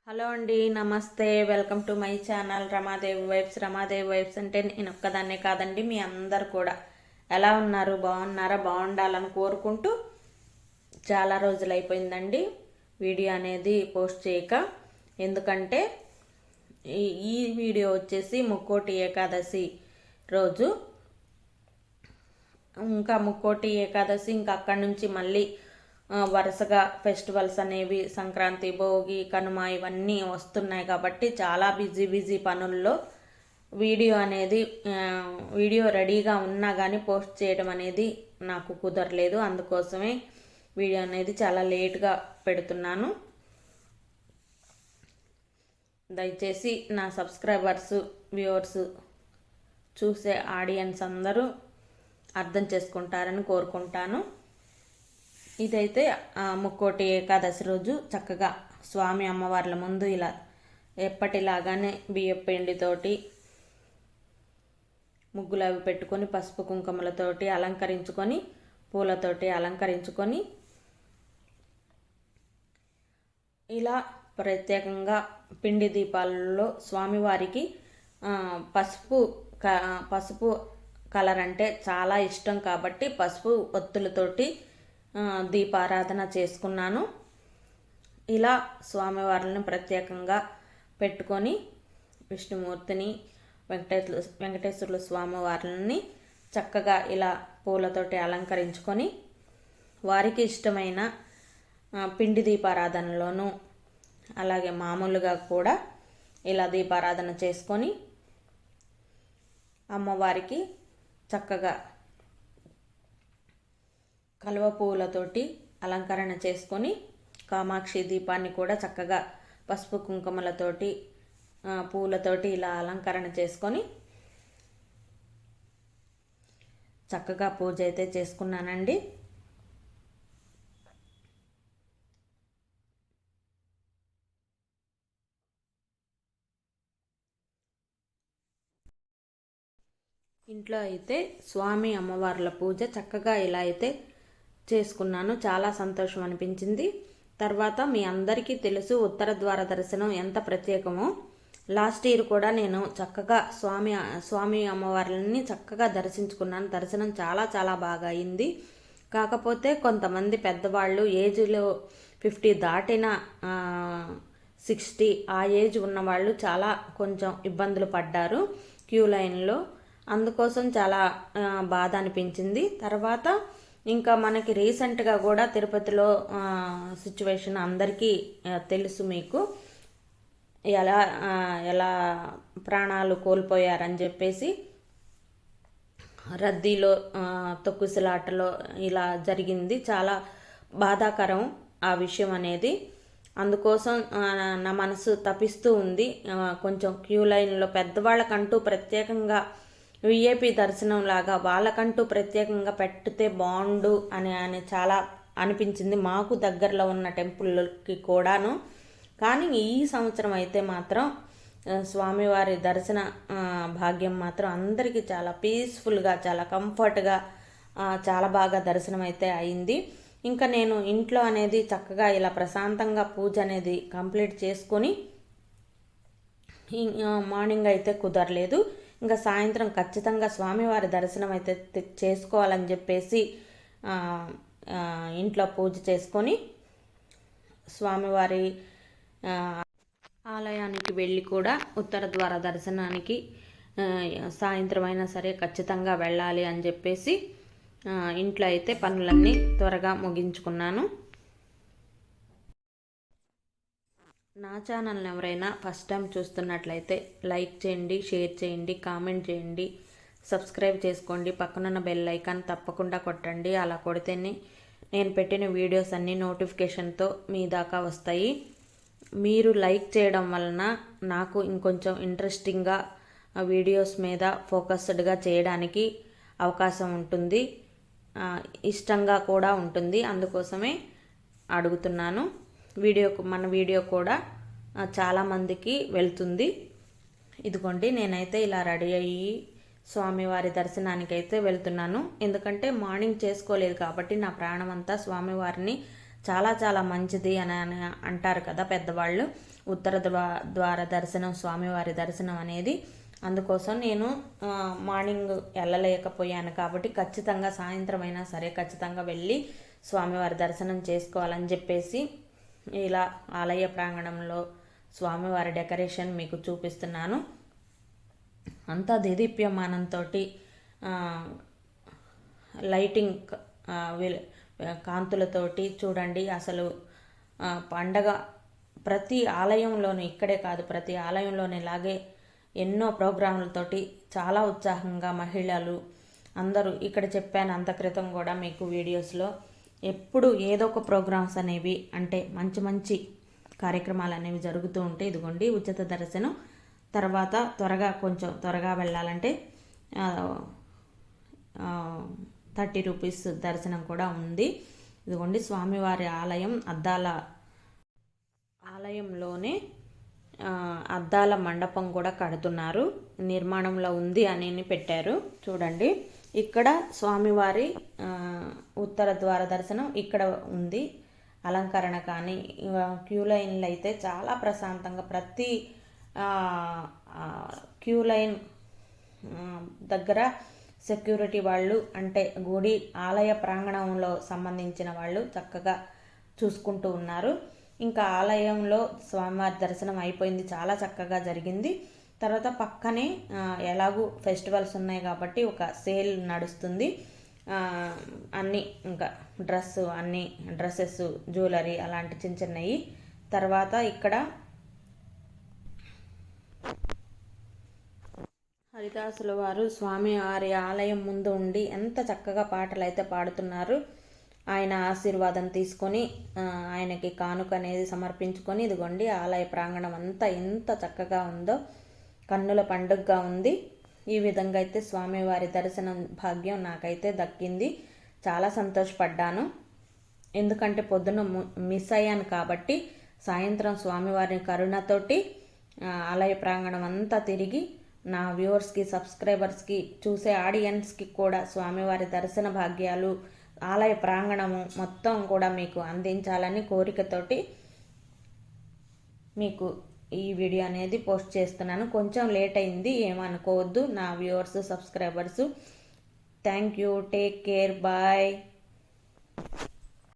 Hello అండి, నమస్తే. Welcome to my channel Ramadevi vibes. Ramadevi vibes అంటే నేను ఒక్కదాన్నే కాదండి, మీ అందరు కూడా ఎలా ఉన్నారు? బాగున్నారా? బాగుండాలని కోరుకుంటూ చాలా రోజులు అయిపోయిందండి వీడియో అనేది పోస్ట్ చేయక. ఎందుకంటే ఈ వీడియో వచ్చేసి ముక్కోటి ఏకాదశి రోజు. ఇంకా ముక్కోటి ఏకాదశి, ఇంకా అక్కడి నుంచి మళ్ళీ వరుసగా ఫెస్టివల్స్ అనేవి సంక్రాంతి, భోగి, కనుమ ఇవన్నీ వస్తున్నాయి కాబట్టి చాలా బిజీ పనుల్లో వీడియో రెడీగా ఉన్నా కానీ పోస్ట్ చేయడం అనేది నాకు కుదరలేదు. అందుకోసమే వీడియో అనేది చాలా లేట్గా పెడుతున్నాను. దయచేసి నా సబ్స్క్రైబర్స్, వ్యూవర్స్, చూసే ఆడియన్స్ అందరూ అర్థం చేసుకుంటారని కోరుకుంటాను. ఇదైతే ముక్కోటి ఏకాదశి రోజు చక్కగా స్వామి అమ్మవార్ల ముందు ఇలా ఎప్పటిలాగానే బియ్యం పిండితోటి ముగ్గులు అవి పెట్టుకొని పసుపు కుంకుమలతోటి అలంకరించుకొని పూలతోటి అలంకరించుకొని ఇలా ప్రత్యేకంగా పిండి దీపాలలో స్వామివారికి పసుపు కలర్ అంటే చాలా ఇష్టం కాబట్టి పసుపు ఒత్తులతోటి దీపారాధన చేసుకున్నాను. ఇలా స్వామివారిని ప్రత్యేకంగా పెట్టుకొని విష్ణుమూర్తిని, వెంకటేశ్వరుల స్వామివారిని చక్కగా ఇలా పూలతోటి అలంకరించుకొని వారికి ఇష్టమైన పిండి దీపారాధనలోనూ అలాగే మామూలుగా కూడా ఇలా దీపారాధన చేసుకొని అమ్మవారికి చక్కగా కలువ పువ్వులతోటి అలంకరణ చేసుకొని కామాక్షి దీపాన్ని కూడా చక్కగా పసుపు కుంకుమలతోటి పూలతోటి ఇలా అలంకరణ చేసుకొని చక్కగా పూజ అయితే చేసుకున్నానండి. ఇంట్లో అయితే స్వామి అమ్మవార్ల పూజ చక్కగా ఇలా అయితే చేసుకున్నాను. చాలా సంతోషం అనిపించింది. తర్వాత మీ అందరికీ తెలుసు ఉత్తర ద్వార దర్శనం ఎంత ప్రత్యేకమో. లాస్ట్ ఇయర్ కూడా నేను చక్కగా స్వామి అమ్మవార్లని చక్కగా దర్శించుకున్నాను. దర్శనం చాలా బాగా అయింది. కాకపోతే కొంతమంది పెద్దవాళ్ళు ఏజ్లో 50 దాటిన 60 ఆ ఏజ్ ఉన్నవాళ్ళు చాలా కొంచెం ఇబ్బందులు పడ్డారు క్యూ లైన్లో. అందుకోసం చాలా బాధ అనిపించింది. తర్వాత ఇంకా మనకి రీసెంట్గా కూడా తిరుపతిలో సిచ్యువేషన్ అందరికీ తెలుసు. మీకు ఎలా ప్రాణాలు కోల్పోయారని చెప్పేసి రద్దీలో తొక్కుసలాటలో ఇలా జరిగింది. చాలా బాధాకరం ఆ విషయం అనేది. అందుకోసం నా మనసు తపిస్తూ ఉంది. కొంచెం క్యూ లైన్లో పెద్దవాళ్ళకంటూ ప్రత్యేకంగా విఐపి దర్శనం లాగా వాళ్ళకంటూ ప్రత్యేకంగా పెట్టితే బాగుండు అని చాలా అనిపించింది మాకు దగ్గరలో ఉన్న టెంపుల్కి కూడాను. కానీ ఈ సంవత్సరం అయితే మాత్రం స్వామివారి దర్శన భాగ్యం మాత్రం అందరికీ చాలా పీస్ఫుల్గా, చాలా కంఫర్ట్గా, చాలా బాగా దర్శనం అయితే అయింది. ఇంకా నేను ఇంట్లో అనేది చక్కగా ఇలా ప్రశాంతంగా పూజ అనేది కంప్లీట్ చేసుకొని మార్నింగ్ అయితే కుదరలేదు. ఇంకా సాయంత్రం ఖచ్చితంగా స్వామివారి దర్శనం అయితే చేసుకోవాలని చెప్పేసి ఇంట్లో పూజ చేసుకొని స్వామివారి ఆలయానికి వెళ్ళి కూడా ఉత్తర ద్వార దర్శనానికి సాయంత్రం అయినా సరే ఖచ్చితంగా వెళ్ళాలి అని చెప్పేసి ఇంట్లో అయితే పనులన్నీ త్వరగా ముగించుకున్నాను. నా ఛానల్ని ఎవరైనా ఫస్ట్ టైం చూస్తున్నట్లయితే లైక్ చేయండి, షేర్ చేయండి, కామెంట్ చేయండి, సబ్స్క్రైబ్ చేసుకోండి. పక్కనున్న బెల్ ఐకాన్ తప్పకుండా కొట్టండి. అలా కొడితేనే నేను పెట్టిన వీడియోస్ అన్నీ నోటిఫికేషన్తో మీ దాకా వస్తాయి. మీరు లైక్ చేయడం వలన నాకు ఇంకొంచెం ఇంట్రెస్టింగ్గా వీడియోస్ మీద ఫోకస్డ్గా చేయడానికి అవకాశం ఉంటుంది, ఇష్టంగా కూడా ఉంటుంది. అందుకోసమే అడుగుతున్నాను. మన వీడియో కూడా చాలామందికి వెళ్తుంది. ఇదిగోండి, నేనైతే ఇలా రెడీ అయ్యి స్వామివారి దర్శనానికి అయితే వెళ్తున్నాను. ఎందుకంటే మార్నింగ్ చేసుకోలేదు కాబట్టి నా ప్రాణం అంతా స్వామివారిని చాలా చాలా మంచిది అని అంటారు కదా పెద్దవాళ్ళు. ఉత్తర ద్వార దర్శనం, స్వామివారి దర్శనం అనేది. అందుకోసం నేను మార్నింగ్ వెళ్ళలేకపోయాను కాబట్టి ఖచ్చితంగా సాయంత్రం అయినా సరే ఖచ్చితంగా వెళ్ళి స్వామివారి దర్శనం చేసుకోవాలని చెప్పేసి ఇలా ఆలయ ప్రాంగణంలో స్వామివారి డెకరేషన్ మీకు చూపిస్తున్నాను. అంతా దేదీప్యమానంతో లైటింగ్ కాంతులతోటి చూడండి. అసలు పండగ ప్రతి ఆలయంలోనూ, ఇక్కడే కాదు ప్రతి ఆలయంలోనే ఇలాగే ఎన్నో ప్రోగ్రాములతోటి చాలా ఉత్సాహంగా మహిళలు అందరూ, ఇక్కడ చెప్పాను అంత క్రితం కూడా మీకు వీడియోస్లో, ఎప్పుడు ఏదో ఒక ప్రోగ్రామ్స్ అనేవి అంటే మంచి మంచి కార్యక్రమాలు అనేవి జరుగుతూ ఉంటాయి. ఇదిగోండి ఉచిత దర్శనం. తర్వాత కొంచెం త్వరగా వెళ్ళాలంటే 30 రూపీస్ దర్శనం కూడా ఉంది. ఇదిగోండి స్వామివారి ఆలయం ఆలయంలోనే అద్దాల మండపం కూడా కడుతున్నారు, నిర్మాణంలో ఉంది అని పెట్టారు. చూడండి ఇక్కడ స్వామివారి ఉత్తర ద్వార దర్శనం ఇక్కడ ఉంది. అలంకరణ కానీ క్యూ లైన్లు అయితే చాలా ప్రశాంతంగా, ప్రతి క్యూ లైన్ దగ్గర సెక్యూరిటీ వాళ్ళు, అంటే గుడి ఆలయ ప్రాంగణంలో సంబంధించిన వాళ్ళు చక్కగా చూసుకుంటూ ఉన్నారు. ఇంకా ఆలయంలో స్వామివారి దర్శనం అయిపోయింది, చాలా చక్కగా జరిగింది. తర్వాత పక్కనే ఎలాగూ ఫెస్టివల్స్ ఉన్నాయి కాబట్టి ఒక సేల్ నడుస్తుంది. అన్నీ ఇంకా అన్ని డ్రెస్సెస్, జ్యువెలరీ అలాంటి చిన్న చిన్నవి. తర్వాత ఇక్కడ హరిదాసుల వారు స్వామివారి ఆలయం ముందు ఉండి ఎంత చక్కగా పాటలు అయితే పాడుతున్నారు. ఆయన ఆశీర్వాదం తీసుకొని ఆయనకి కానుక అనేది సమర్పించుకొని, ఇదిగోండి ఆలయ ప్రాంగణం అంతా ఎంత చక్కగా ఉందో, కన్నుల పండుగగా ఉంది. ఈ విధంగా అయితే స్వామివారి దర్శనం భాగ్యం నాకైతే దక్కింది. చాలా సంతోషపడ్డాను. ఎందుకంటే పొద్దున మిస్ అయ్యాను కాబట్టి సాయంత్రం స్వామివారి కరుణతోటి ఆలయ ప్రాంగణం అంతా తిరిగి నా వ్యూవర్స్కి, సబ్స్క్రైబర్స్కి, చూసే ఆడియన్స్కి కూడా స్వామివారి దర్శన భాగ్యాలు, ఆలయ ప్రాంగణము మొత్తం కూడా మీకు అందించాలని కోరికతోటి మీకు ఈ వీడియో అనేది పోస్ట్ చేస్తున్నాను. కొంచెం లేట్ అయింది, ఏమనుకోవద్దు నా viewers, subscribers. Thank you, take care, bye.